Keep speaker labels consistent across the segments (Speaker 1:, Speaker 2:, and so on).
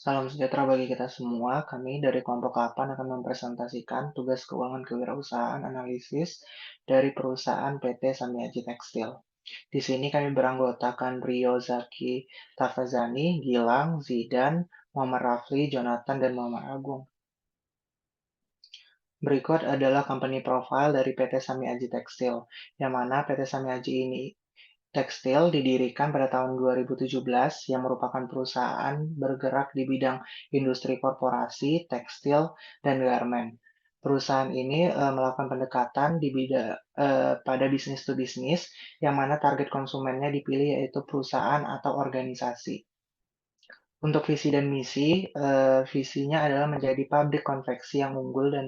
Speaker 1: Salam sejahtera bagi kita semua. Kami dari kelompok 8 akan mempresentasikan tugas keuangan kewirausahaan analisis dari perusahaan PT Samiaji Tekstil. Di sini kami beranggotakan Rio Zaki Tafazani, Gilang, Zidan, Muhammad Rafli, Jonathan, dan Muhammad Agung. Berikut adalah company profile dari PT Samiaji Tekstil, yang mana PT Samiaji ini Tekstil didirikan pada tahun 2017 yang merupakan perusahaan bergerak di bidang industri korporasi, tekstil, dan garmen. Perusahaan ini melakukan pendekatan pada bisnis to bisnis, yang mana target konsumennya dipilih yaitu perusahaan atau organisasi. Untuk visi dan misi, visinya adalah menjadi pabrik konveksi yang unggul dan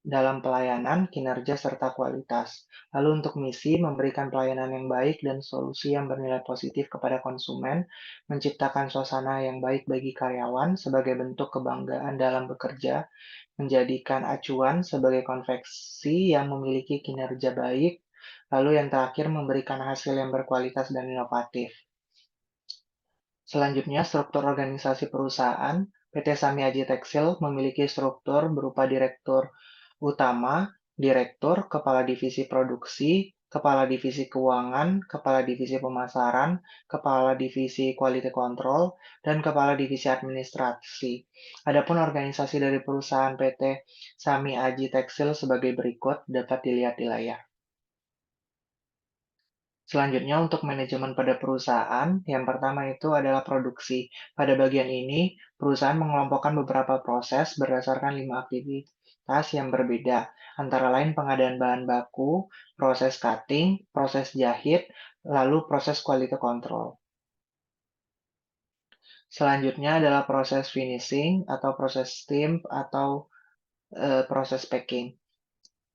Speaker 1: dalam pelayanan, kinerja, serta kualitas. Lalu untuk misi, memberikan pelayanan yang baik dan solusi yang bernilai positif kepada konsumen, menciptakan suasana yang baik bagi karyawan sebagai bentuk kebanggaan dalam bekerja, menjadikan acuan sebagai konveksi yang memiliki kinerja baik, lalu yang terakhir memberikan hasil yang berkualitas dan inovatif. Selanjutnya, struktur organisasi perusahaan. PT Samiaji Tekstil memiliki struktur berupa direktur utama, direktur, kepala divisi produksi, kepala divisi keuangan, kepala divisi pemasaran, kepala divisi quality control, dan kepala divisi administrasi. Adapun organisasi dari perusahaan PT Sami Aji Tekstil sebagai berikut dapat dilihat di layar. Selanjutnya untuk manajemen pada perusahaan, yang pertama itu adalah produksi. Pada bagian ini, perusahaan mengelompokkan beberapa proses berdasarkan 5 aktivitas yang berbeda, antara lain pengadaan bahan baku, proses cutting, proses jahit, lalu proses quality control. Selanjutnya adalah proses finishing atau proses stamp atau proses packing.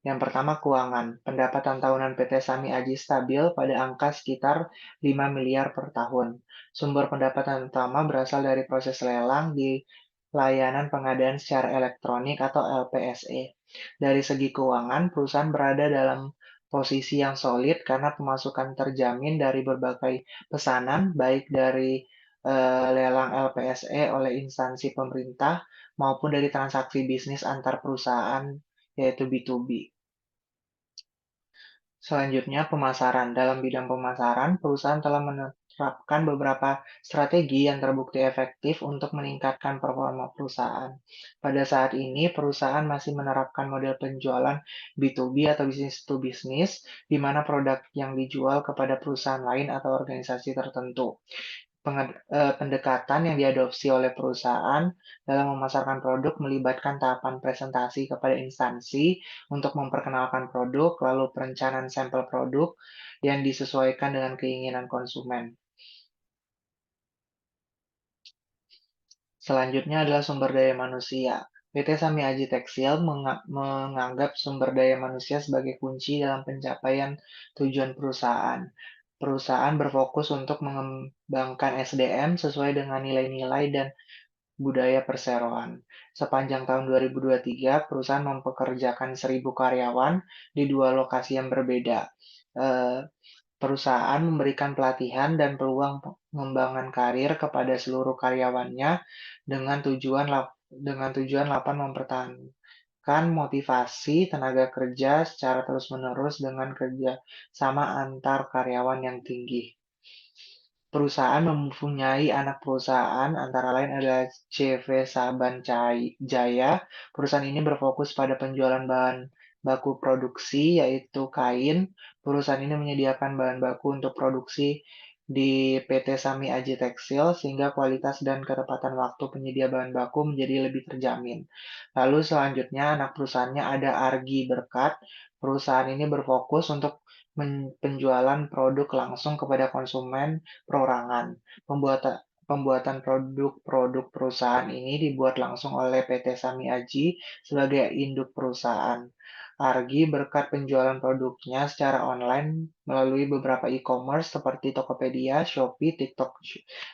Speaker 1: Yang pertama keuangan. Pendapatan tahunan PT Sami Aji stabil pada angka sekitar 5 miliar per tahun. Sumber pendapatan utama berasal dari proses lelang di layanan pengadaan secara elektronik atau LPSE. Dari segi keuangan, perusahaan berada dalam posisi yang solid karena pemasukan terjamin dari berbagai pesanan, baik dari lelang LPSE oleh instansi pemerintah maupun dari transaksi bisnis antar perusahaan, yaitu B2B. Selanjutnya, pemasaran. Dalam bidang pemasaran, perusahaan telah menerapkan beberapa strategi yang terbukti efektif untuk meningkatkan performa perusahaan. Pada saat ini, perusahaan masih menerapkan model penjualan B2B atau business to business, di mana produk yang dijual kepada perusahaan lain atau organisasi tertentu. Pendekatan yang diadopsi oleh perusahaan dalam memasarkan produk melibatkan tahapan presentasi kepada instansi untuk memperkenalkan produk, lalu perencanaan sampel produk yang disesuaikan dengan keinginan konsumen. Selanjutnya adalah sumber daya manusia. PT Sami Aji Tekstil menganggap sumber daya manusia sebagai kunci dalam pencapaian tujuan perusahaan. Perusahaan berfokus untuk mengembangkan SDM sesuai dengan nilai-nilai dan budaya perseroan. Sepanjang tahun 2023, perusahaan mempekerjakan 1.000 karyawan di 2 lokasi yang berbeda. Eh, Perusahaan memberikan pelatihan dan peluang pengembangan karir kepada seluruh karyawannya dengan tujuan 8 mempertahankan motivasi tenaga kerja secara terus-menerus dengan kerja sama antar karyawan yang tinggi. Perusahaan mempunyai anak perusahaan, antara lain adalah CV Saban Jaya. Perusahaan ini berfokus pada penjualan bahan baku produksi, yaitu kain. Perusahaan ini menyediakan bahan baku untuk produksi di PT Sami Aji Tekstil, sehingga kualitas dan ketepatan waktu penyedia bahan baku menjadi lebih terjamin. Lalu selanjutnya, anak perusahaannya ada Argi Berkat. Perusahaan ini berfokus untuk penjualan produk langsung kepada konsumen perorangan. Pembuatan produk-produk perusahaan ini dibuat langsung oleh PT Sami Aji sebagai induk perusahaan. Argi berkat penjualan produknya secara online melalui beberapa e-commerce seperti Tokopedia, Shopee,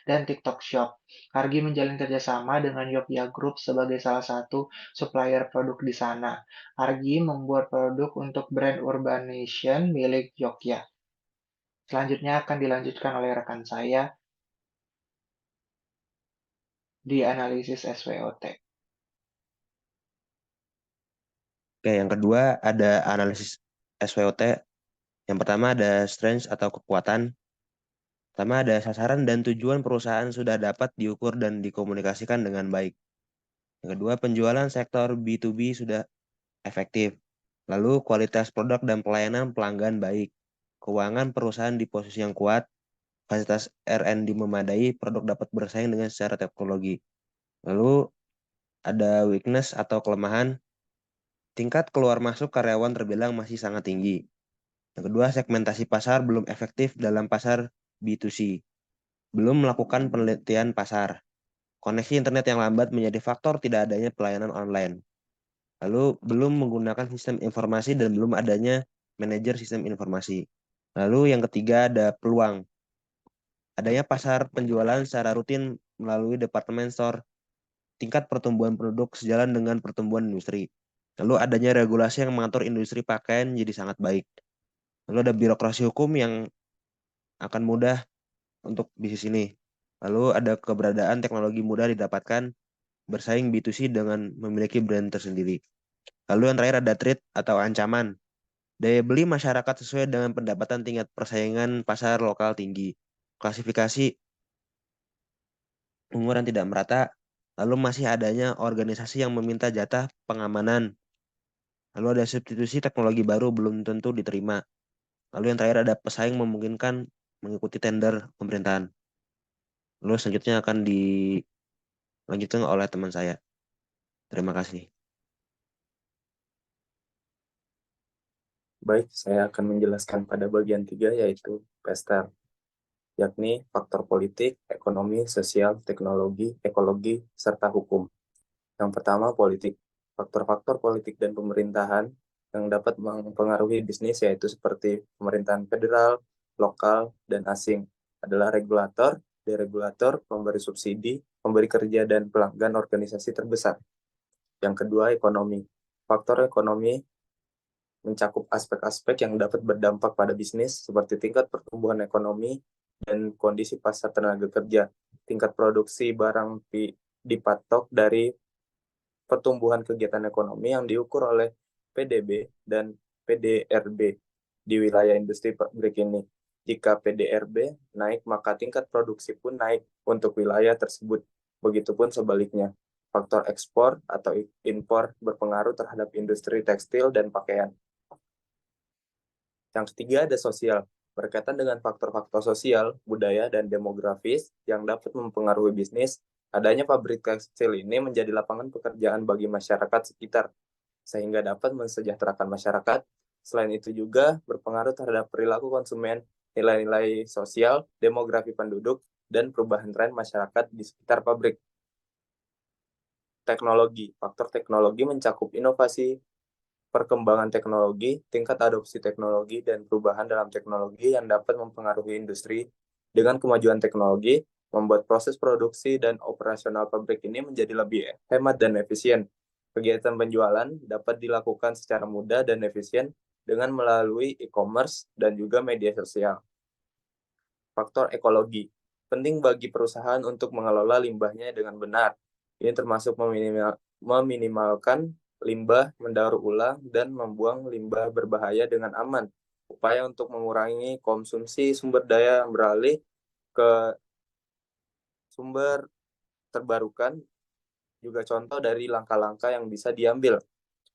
Speaker 1: dan TikTok Shop. Argi menjalin kerjasama dengan Yopia Group sebagai salah satu supplier produk di sana. Argi membuat produk untuk brand Urbanation milik Yogya. Selanjutnya akan dilanjutkan oleh rekan saya. di analisis SWOT?
Speaker 2: Oke, yang kedua ada analisis SWOT. Yang pertama ada strength atau kekuatan. Pertama ada sasaran dan tujuan perusahaan sudah dapat diukur dan dikomunikasikan dengan baik. Yang kedua, penjualan sektor B2B sudah efektif. Lalu kualitas produk dan pelayanan pelanggan baik. Keuangan perusahaan di posisi yang kuat. Fasilitas R&D memadai, produk dapat bersaing dengan secara teknologi. Lalu ada weakness atau kelemahan. Tingkat keluar masuk karyawan terbilang masih sangat tinggi. Yang kedua, segmentasi pasar belum efektif dalam pasar B2C. Belum melakukan penelitian pasar. Koneksi internet yang lambat menjadi faktor tidak adanya pelayanan online. Lalu belum menggunakan sistem informasi dan belum adanya manajer sistem informasi. Lalu yang ketiga ada peluang. Adanya pasar penjualan secara rutin melalui departemen store. Tingkat pertumbuhan penduduk sejalan dengan pertumbuhan industri. Lalu adanya regulasi yang mengatur industri pakaian jadi sangat baik. Lalu ada birokrasi hukum yang akan mudah untuk bisnis ini. Lalu ada keberadaan teknologi mudah didapatkan, bersaing B2C dengan memiliki brand tersendiri. Lalu yang terakhir ada threat atau ancaman. Daya beli masyarakat sesuai dengan pendapatan, tingkat persaingan pasar lokal tinggi. Klasifikasi umur yang tidak merata. Lalu masih adanya organisasi yang meminta jatah pengamanan. Lalu ada substitusi teknologi baru belum tentu diterima. Lalu yang terakhir ada pesaing memungkinkan mengikuti tender pemerintahan. Lalu selanjutnya akan dilanjutkan oleh teman saya. Terima kasih.
Speaker 3: Baik, saya akan menjelaskan pada bagian 3 yaitu PESTEL, yakni faktor politik, ekonomi, sosial, teknologi, ekologi, serta hukum. Yang pertama, politik. Faktor-faktor politik dan pemerintahan yang dapat mempengaruhi bisnis yaitu seperti pemerintahan federal, lokal, dan asing adalah regulator, deregulator, pemberi subsidi, pemberi kerja, dan pelanggan organisasi terbesar. Yang kedua, ekonomi. Faktor ekonomi mencakup aspek-aspek yang dapat berdampak pada bisnis seperti tingkat pertumbuhan ekonomi dan kondisi pasar tenaga kerja. Tingkat produksi barang dipatok dari pertumbuhan kegiatan ekonomi yang diukur oleh PDB dan PDRB di wilayah industri pabrik ini. Jika PDRB naik, maka tingkat produksi pun naik untuk wilayah tersebut. Begitupun sebaliknya. Faktor ekspor atau impor berpengaruh terhadap industri tekstil dan pakaian. Yang ketiga ada sosial, berkaitan dengan faktor-faktor sosial, budaya, dan demografis yang dapat mempengaruhi bisnis. Adanya pabrik tekstil ini menjadi lapangan pekerjaan bagi masyarakat sekitar, sehingga dapat mensejahterakan masyarakat. Selain itu juga berpengaruh terhadap perilaku konsumen, nilai-nilai sosial, demografi penduduk, dan perubahan tren masyarakat di sekitar pabrik. Teknologi, faktor teknologi mencakup inovasi, perkembangan teknologi, tingkat adopsi teknologi, dan perubahan dalam teknologi yang dapat mempengaruhi industri. Dengan kemajuan teknologi, membuat proses produksi dan operasional pabrik ini menjadi lebih hemat dan efisien. Kegiatan penjualan dapat dilakukan secara mudah dan efisien dengan melalui e-commerce dan juga media sosial. Faktor ekologi, penting bagi perusahaan untuk mengelola limbahnya dengan benar. Ini termasuk meminimalkan limbah, mendaur ulang, dan membuang limbah berbahaya dengan aman. Upaya untuk mengurangi konsumsi sumber daya yang beralih ke sumber terbarukan juga contoh dari langkah-langkah yang bisa diambil.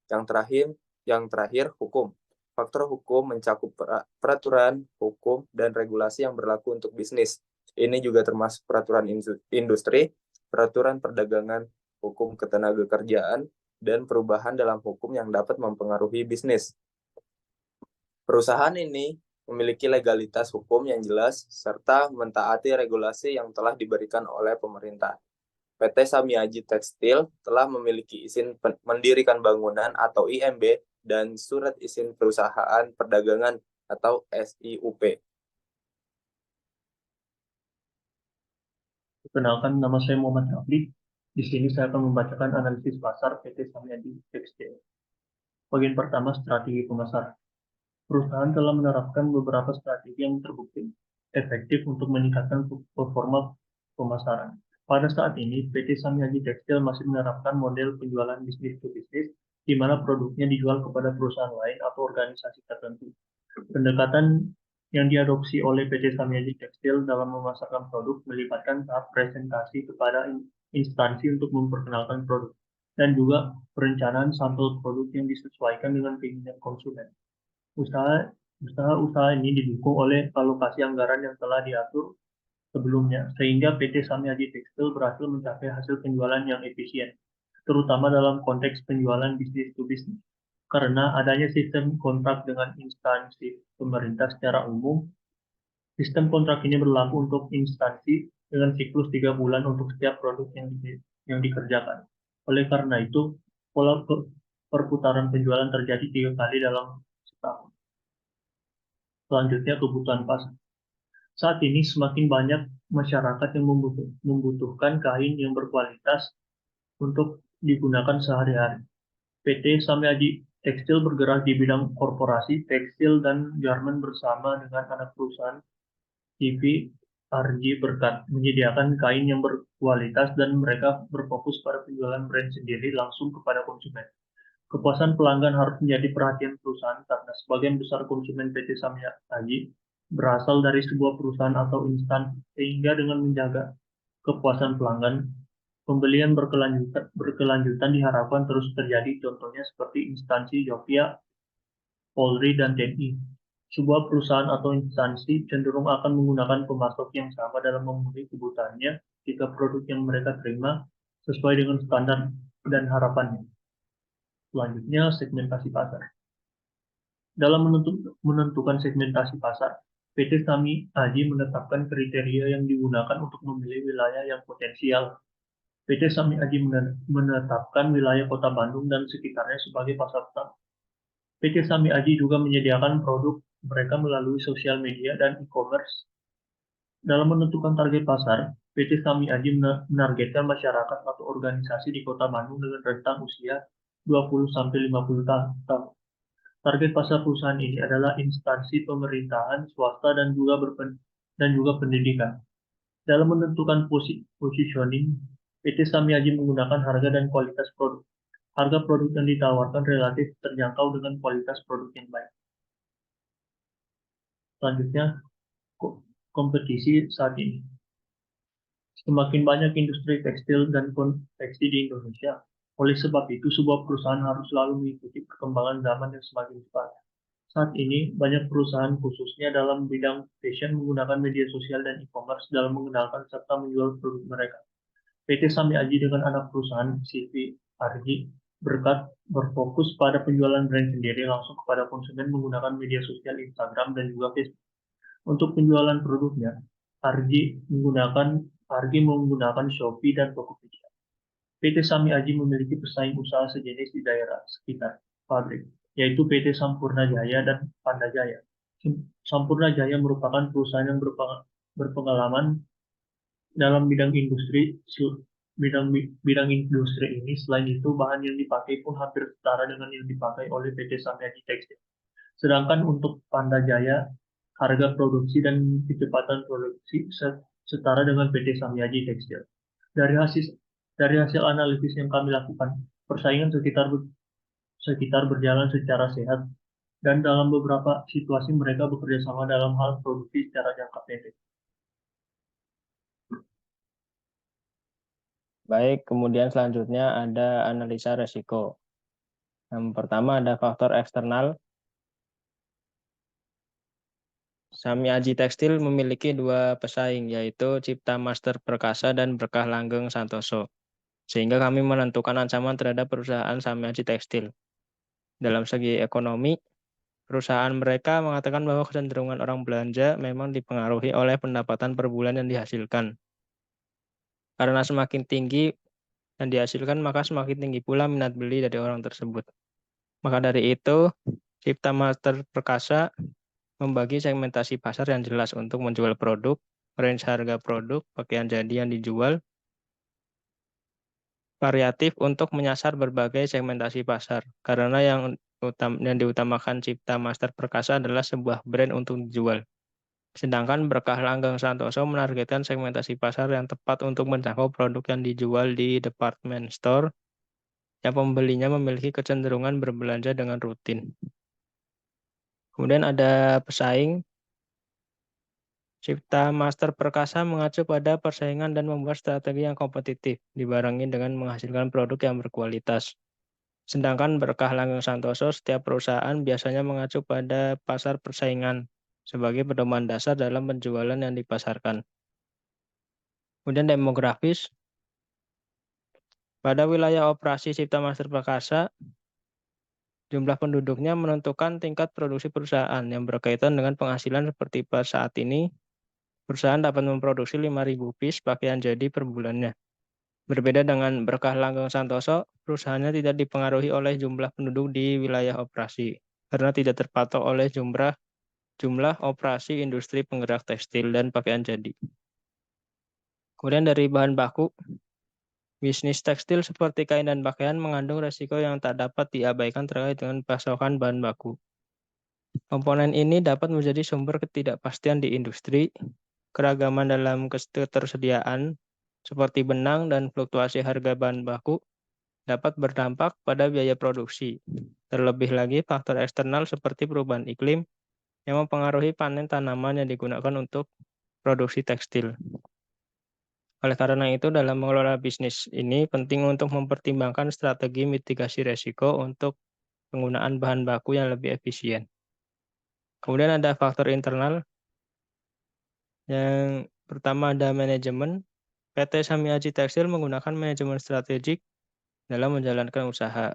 Speaker 3: Yang terakhir hukum. Faktor hukum mencakup peraturan, hukum, dan regulasi yang berlaku untuk bisnis. Ini juga termasuk peraturan industri, peraturan perdagangan, hukum ketenagakerjaan, dan perubahan dalam hukum yang dapat mempengaruhi bisnis. Perusahaan ini memiliki legalitas hukum yang jelas serta mentaati regulasi yang telah diberikan oleh pemerintah. PT Samiaji Tekstil telah memiliki izin mendirikan bangunan atau IMB dan surat izin perusahaan perdagangan atau SIUP.
Speaker 4: Perkenalkan, nama saya Muhammad Rafli. Di sini saya akan membacakan analisis pasar PT Samiaji Tekstil. Bagian pertama, strategi pemasaran. Perusahaan telah menerapkan beberapa strategi yang terbukti efektif untuk meningkatkan performa pemasaran. Pada saat ini, PT Samyaji Tekstil masih menerapkan model penjualan bisnis to bisnis, di mana produknya dijual kepada perusahaan lain atau organisasi tertentu. Pendekatan yang diadopsi oleh PT Samyaji Tekstil dalam memasarkan produk melibatkan tahap presentasi kepada instansi untuk memperkenalkan produk, dan juga perencanaan sampel produk yang disesuaikan dengan keinginan konsumen. Usaha ini didukung oleh alokasi anggaran yang telah diatur sebelumnya, sehingga PT Samyaji Tekstil berhasil mencapai hasil penjualan yang efisien, terutama dalam konteks penjualan bisnis to bisnis. Karena adanya sistem kontrak dengan instansi pemerintah secara umum, sistem kontrak ini berlaku untuk instansi dengan siklus 3 bulan untuk setiap produk yang dikerjakan. Oleh karena itu, pola perputaran penjualan terjadi 3 kali dalam setahun. Selanjutnya, kebutuhan pasar. Saat ini semakin banyak masyarakat yang membutuhkan kain yang berkualitas untuk digunakan sehari-hari. PT Samyaji Tekstil bergerak di bidang korporasi, tekstil, dan garmen bersama dengan anak perusahaan CV RG Berkat, menyediakan kain yang berkualitas dan mereka berfokus pada penjualan brand sendiri langsung kepada konsumen. Kepuasan pelanggan harus menjadi perhatian perusahaan karena sebagian besar konsumen PT Samyaji berasal dari sebuah perusahaan atau instan, sehingga dengan menjaga kepuasan pelanggan, pembelian berkelanjutan diharapkan terus terjadi, contohnya seperti instansi Jovia, Polri, dan TNI. Sebuah perusahaan atau instansi cenderung akan menggunakan pemasok yang sama dalam memenuhi kebutuhannya jika produk yang mereka terima sesuai dengan standar dan harapannya. Selanjutnya, segmentasi pasar. Dalam menentukan segmentasi pasar, PT Samyaji menetapkan kriteria yang digunakan untuk memilih wilayah yang potensial. PT Samyaji menetapkan wilayah Kota Bandung dan sekitarnya sebagai pasar utama. PT Samyaji juga menyediakan produk mereka melalui sosial media dan e-commerce. Dalam menentukan target pasar, PT Samyaji menargetkan masyarakat atau organisasi di Kota Bandung dengan rentang usia 20-50 tahun. Target pasar perusahaan ini adalah instansi pemerintahan, swasta, dan juga pendidikan. Dalam menentukan positioning, PT Samyaji menggunakan harga dan kualitas produk. Harga produk yang ditawarkan relatif terjangkau dengan kualitas produk yang baik. Selanjutnya, kompetisi saat ini. Semakin banyak industri tekstil dan konveksi di Indonesia. Oleh sebab itu, sebuah perusahaan harus selalu mengikuti perkembangan zaman yang semakin cepat. Saat ini, banyak perusahaan khususnya dalam bidang fashion menggunakan media sosial dan e-commerce dalam mengenalkan serta menjual produk mereka. PT Samyaji dengan anak perusahaan CV RG Berkat berfokus pada penjualan brand sendiri langsung kepada konsumen menggunakan media sosial Instagram dan juga Facebook. Untuk penjualan produknya, RG menggunakan Shopee dan Tokopedia. PT Samyaji memiliki pesaing usaha sejenis di daerah sekitar pabrik, yaitu PT Sampurna Jaya dan Panda Jaya. Sampurna Jaya merupakan perusahaan yang berpengalaman dalam bidang industri ini. Selain itu, bahan yang dipakai pun hampir setara dengan yang dipakai oleh PT Samyaji Tekstil. Sedangkan untuk Panda Jaya, harga produksi dan kecepatan produksi setara dengan PT Samyaji Tekstil. Dari hasil analisis yang kami lakukan, persaingan sekitar berjalan secara sehat, dan dalam beberapa situasi mereka bekerja sama dalam hal produksi secara jangka pendek.
Speaker 5: Baik, kemudian selanjutnya ada analisa resiko. Yang pertama ada faktor eksternal. Samyaji Tekstil memiliki dua pesaing, yaitu Cipta Master Perkasa dan Berkah Langgeng Santoso. Sehingga kami menentukan ancaman terhadap perusahaan Samyaji Tekstil. Dalam segi ekonomi, perusahaan mereka mengatakan bahwa kecenderungan orang belanja memang dipengaruhi oleh pendapatan per bulan yang dihasilkan. Karena semakin tinggi yang dihasilkan, maka semakin tinggi pula minat beli dari orang tersebut. Maka dari itu, Cipta Master Perkasa membagi segmentasi pasar yang jelas untuk menjual produk, range harga produk, pakaian jadi yang dijual, variatif untuk menyasar berbagai segmentasi pasar. Karena yang diutamakan Cipta Master Perkasa adalah sebuah brand untuk dijual. Sedangkan Berkah Langgeng Santoso menargetkan segmentasi pasar yang tepat untuk menjangkau produk yang dijual di department store yang pembelinya memiliki kecenderungan berbelanja dengan rutin. Kemudian ada pesaing. Cipta Master Perkasa mengacu pada persaingan dan membuat strategi yang kompetitif, dibarengi dengan menghasilkan produk yang berkualitas. Sedangkan Berkah Langgeng Santoso, setiap perusahaan biasanya mengacu pada pasar persaingan sebagai pedoman dasar dalam penjualan yang dipasarkan. Kemudian demografis, pada wilayah operasi Cipta Master Perkasa, jumlah penduduknya menentukan tingkat produksi perusahaan yang berkaitan dengan penghasilan seperti pada saat ini, perusahaan dapat memproduksi 5.000 piece pakaian jadi per bulannya. Berbeda dengan Berkah Langgeng Santoso, perusahaannya tidak dipengaruhi oleh jumlah penduduk di wilayah operasi, karena tidak terpatok oleh jumlah operasi industri penggerak tekstil dan pakaian jadi. Kemudian dari bahan baku, bisnis tekstil seperti kain dan pakaian mengandung resiko yang tak dapat diabaikan terkait dengan pasokan bahan baku. Komponen ini dapat menjadi sumber ketidakpastian di industri, keragaman dalam ketersediaan, seperti benang dan fluktuasi harga bahan baku, dapat berdampak pada biaya produksi. Terlebih lagi, faktor eksternal seperti perubahan iklim yang mempengaruhi panen tanaman yang digunakan untuk produksi tekstil. Oleh karena itu, dalam mengelola bisnis ini penting untuk mempertimbangkan strategi mitigasi resiko untuk penggunaan bahan baku yang lebih efisien. Kemudian ada faktor internal. Yang pertama ada manajemen. PT Sami Aji Tekstil menggunakan manajemen strategik dalam menjalankan usaha.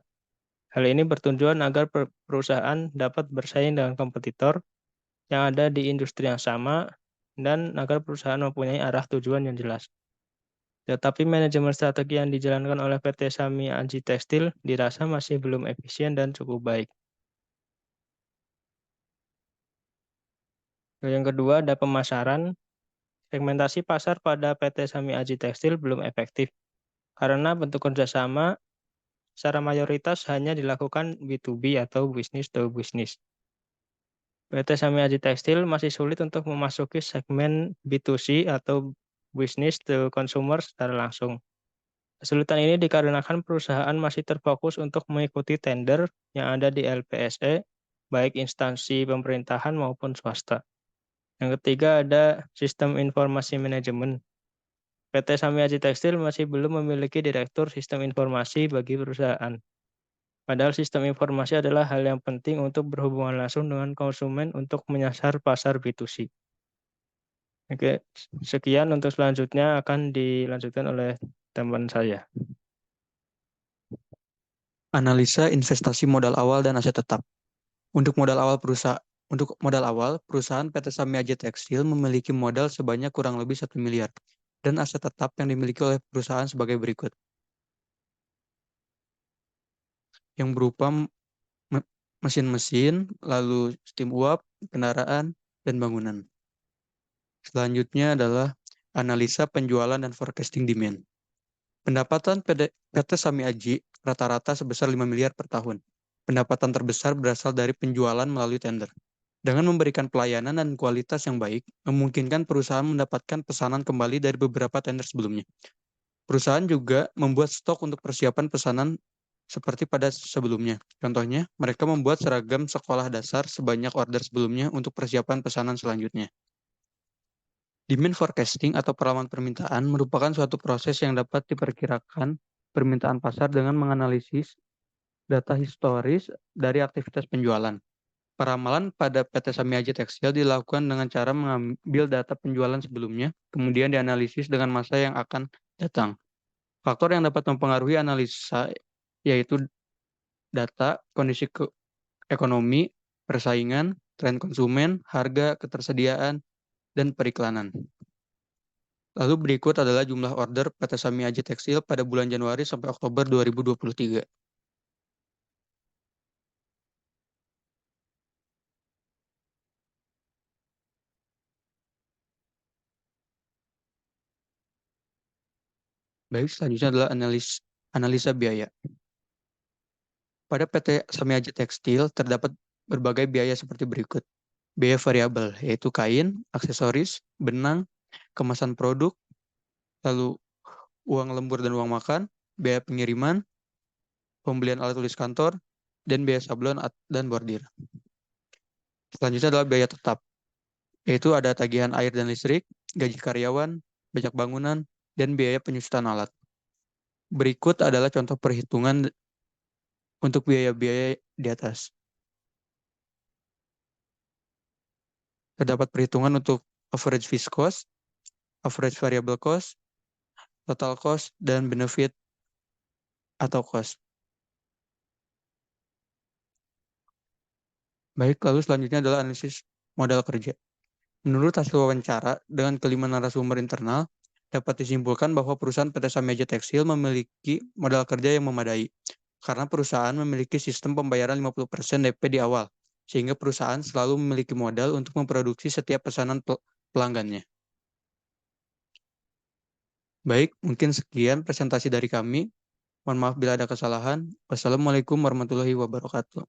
Speaker 5: Hal ini bertujuan agar perusahaan dapat bersaing dengan kompetitor yang ada di industri yang sama dan agar perusahaan mempunyai arah tujuan yang jelas. Tetapi manajemen strategi yang dijalankan oleh PT Sami Aji Tekstil dirasa masih belum efisien dan cukup baik. Yang kedua ada pemasaran. Segmentasi pasar pada PT Sami Aji Tekstil belum efektif karena bentuk kerjasama secara mayoritas hanya dilakukan B2B atau business to business. PT Sami Aji Tekstil masih sulit untuk memasuki segmen B2C atau business to consumer secara langsung. Kesulitan ini dikarenakan perusahaan masih terfokus untuk mengikuti tender yang ada di LPSE, baik instansi pemerintahan maupun swasta. Yang ketiga ada sistem informasi manajemen. PT Sami Aji Tekstil masih belum memiliki direktur sistem informasi bagi perusahaan. Padahal sistem informasi adalah hal yang penting untuk berhubungan langsung dengan konsumen untuk menyasar pasar B2C. Oke, sekian untuk selanjutnya akan dilanjutkan oleh teman saya.
Speaker 6: Analisa investasi modal awal dan aset tetap. Untuk modal awal perusahaan PT Sami Aji Tekstil memiliki modal sebanyak kurang lebih 1 miliar dan aset tetap yang dimiliki oleh perusahaan sebagai berikut. Yang berupa mesin-mesin, lalu steam uap, kendaraan, dan bangunan. Selanjutnya adalah analisa penjualan dan forecasting demand. Pendapatan PT Sami Aji rata-rata sebesar 5 miliar per tahun. Pendapatan terbesar berasal dari penjualan melalui tender. Dengan memberikan pelayanan dan kualitas yang baik, memungkinkan perusahaan mendapatkan pesanan kembali dari beberapa tender sebelumnya. Perusahaan juga membuat stok untuk persiapan pesanan seperti pada sebelumnya. Contohnya, mereka membuat seragam sekolah dasar sebanyak order sebelumnya untuk persiapan pesanan selanjutnya. Demand forecasting atau peramaan permintaan merupakan suatu proses yang dapat diperkirakan permintaan pasar dengan menganalisis data historis dari aktivitas penjualan. Peramalan pada PT Sami Aji Tekstil dilakukan dengan cara mengambil data penjualan sebelumnya, kemudian dianalisis dengan masa yang akan datang. Faktor yang dapat mempengaruhi analisa yaitu data, kondisi ekonomi, persaingan, tren konsumen, harga, ketersediaan, dan periklanan. Lalu berikut adalah jumlah order PT Sami Aji Tekstil pada bulan Januari sampai Oktober 2023. Baik, selanjutnya adalah analisa biaya. Pada PT Sami Aji Tekstil terdapat berbagai biaya seperti berikut. biaya variabel, yaitu kain, aksesoris, benang, kemasan produk, lalu uang lembur dan uang makan, biaya pengiriman, pembelian alat tulis kantor, dan biaya sablon dan bordir. Selanjutnya adalah biaya tetap, yaitu ada tagihan air dan listrik, gaji karyawan, pajak bangunan, dan biaya penyusutan alat. Berikut adalah contoh perhitungan untuk biaya-biaya di atas. Terdapat perhitungan untuk average fixed cost, average variable cost, total cost, dan benefit atau cost. Baik, lalu selanjutnya adalah analisis modal kerja. Menurut hasil wawancara dengan kelima narasumber internal, dapat disimpulkan bahwa perusahaan PT Sameaji Tekstil memiliki modal kerja yang memadai, karena perusahaan memiliki sistem pembayaran 50% DP di awal, sehingga perusahaan selalu memiliki modal untuk memproduksi setiap pesanan pelanggannya. Baik, mungkin sekian presentasi dari kami. Mohon maaf bila ada kesalahan. Wassalamualaikum warahmatullahi wabarakatuh.